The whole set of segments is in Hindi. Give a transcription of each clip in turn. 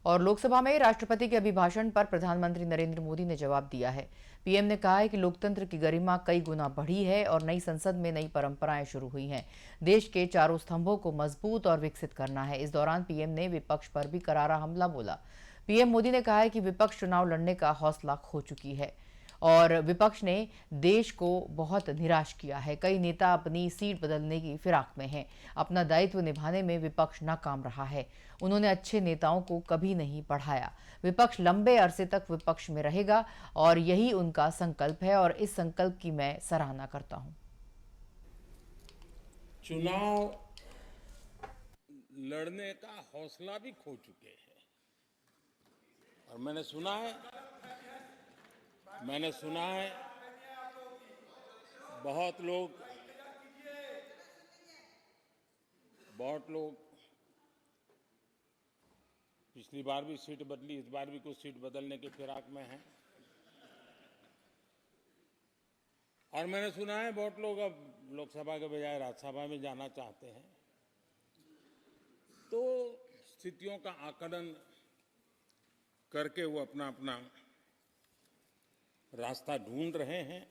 और लोकसभा में राष्ट्रपति के अभिभाषण पर प्रधानमंत्री नरेंद्र मोदी ने जवाब दिया है। पीएम ने कहा है कि लोकतंत्र की गरिमा कई गुना बढ़ी है और नई संसद में नई परंपराएं शुरू हुई हैं। देश के चारों स्तंभों को मजबूत और विकसित करना है। इस दौरान पीएम ने विपक्ष पर भी करारा हमला बोला। पीएम मोदी ने कहा है कि विपक्ष चुनाव लड़ने का हौसला खो चुकी है और विपक्ष ने देश को बहुत निराश किया है। कई नेता अपनी सीट बदलने की फिराक में हैं। अपना दायित्व निभाने में विपक्ष नाकाम रहा है। उन्होंने अच्छे नेताओं को कभी नहीं पढ़ाया। विपक्ष लंबे अरसे तक विपक्ष में रहेगा और यही उनका संकल्प है और इस संकल्प की मैं सराहना करता हूं। चुनाव लड़ने का हौसला भी खो चुके हैं और मैंने सुना है बहुत लोग पिछली बार भी सीट बदली, इस बार भी कुछ सीट बदलने के फिराक में हैं और मैंने सुना है बहुत लोग अब लोकसभा के बजाय राज्यसभा में जाना चाहते हैं। तो स्थितियों का आकलन करके वो अपना अपना रास्ता ढूंढ रहे हैं।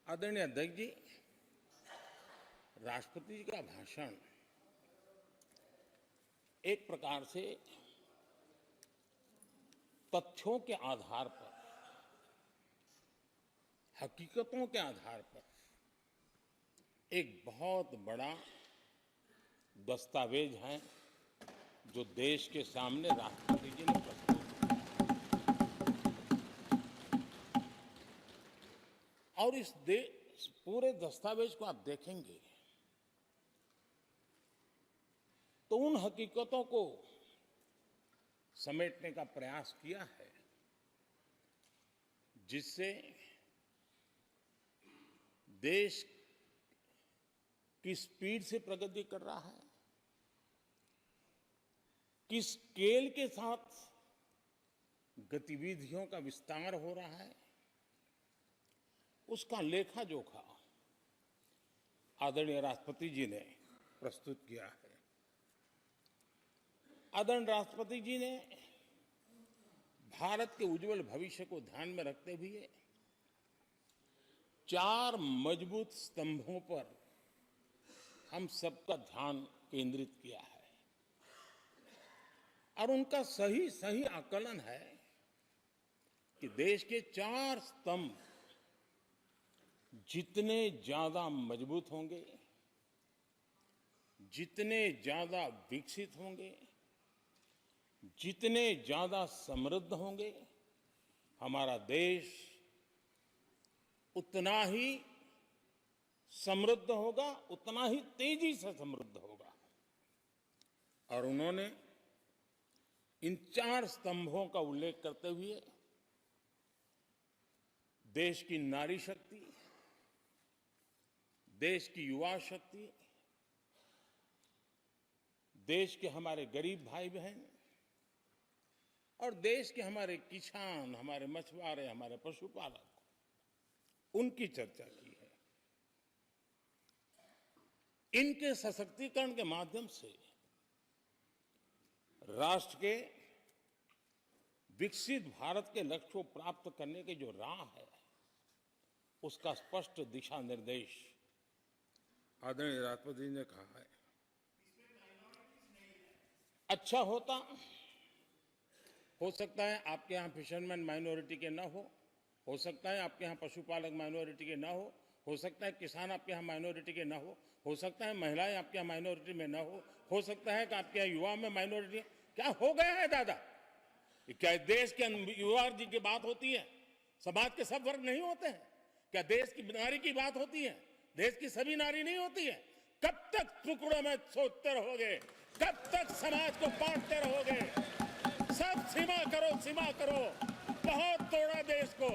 आदरणीय अध्यक्ष जी, राष्ट्रपति जी का भाषण एक प्रकार से तथ्यों के आधार पर, हकीकतों के आधार पर एक बहुत बड़ा दस्तावेज है जो देश के सामने राष्ट्रपति जी ने प्रस्तुत किया और इस पूरे दस्तावेज को आप देखेंगे तो उन हकीकतों को समेटने का प्रयास किया है जिससे देश किस स्पीड से प्रगति कर रहा है, किस स्केल के साथ गतिविधियों का विस्तार हो रहा है, उसका लेखा जोखा आदरणीय राष्ट्रपति जी ने प्रस्तुत किया है। आदरणीय राष्ट्रपति जी ने भारत के उज्जवल भविष्य को ध्यान में रखते हुए 4 मजबूत स्तंभों पर हम सबका ध्यान केंद्रित किया है और उनका सही आकलन है कि देश के 4 स्तंभ जितने ज्यादा मजबूत होंगे, जितने ज्यादा विकसित होंगे, जितने ज्यादा समृद्ध होंगे, हमारा देश उतना ही समृद्ध होगा, उतना ही तेजी से समृद्ध होगा। और उन्होंने इन 4 स्तंभों का उल्लेख करते हुए देश की नारी शक्ति, देश की युवा शक्ति, देश के हमारे गरीब भाई बहन और देश के हमारे किसान, हमारे मछुआरे, हमारे पशुपालक, उनकी चर्चा की है। इनके सशक्तिकरण के माध्यम से राष्ट्र के विकसित भारत के लक्ष्य को प्राप्त करने की जो राह है, उसका स्पष्ट दिशा निर्देश आदरणीय राष्ट्रपति जी ने कहा है। अच्छा हो सकता है आपके यहाँ फिशरमैन माइनॉरिटी के ना हो सकता है आपके यहाँ पशुपालक माइनॉरिटी के ना हो सकता है किसान आपके यहाँ माइनॉरिटी के ना हो सकता है महिलाएं आपके यहाँ माइनॉरिटी में ना हो सकता है कि आपके यहाँ युवा में माइनॉरिटी। क्या हो गया है दादा? क्या देश के युवा जी की बात होती है? समाज के सब वर्ग नहीं होते हैं? क्या देश की नारी की बात होती है? देश की सभी नारी नहीं होती है? कब तक टुकड़ों में सोचते रहोगे? कब तक समाज को बांटते रहोगे? सब सीमा करो, बहुत तोड़ा देश को।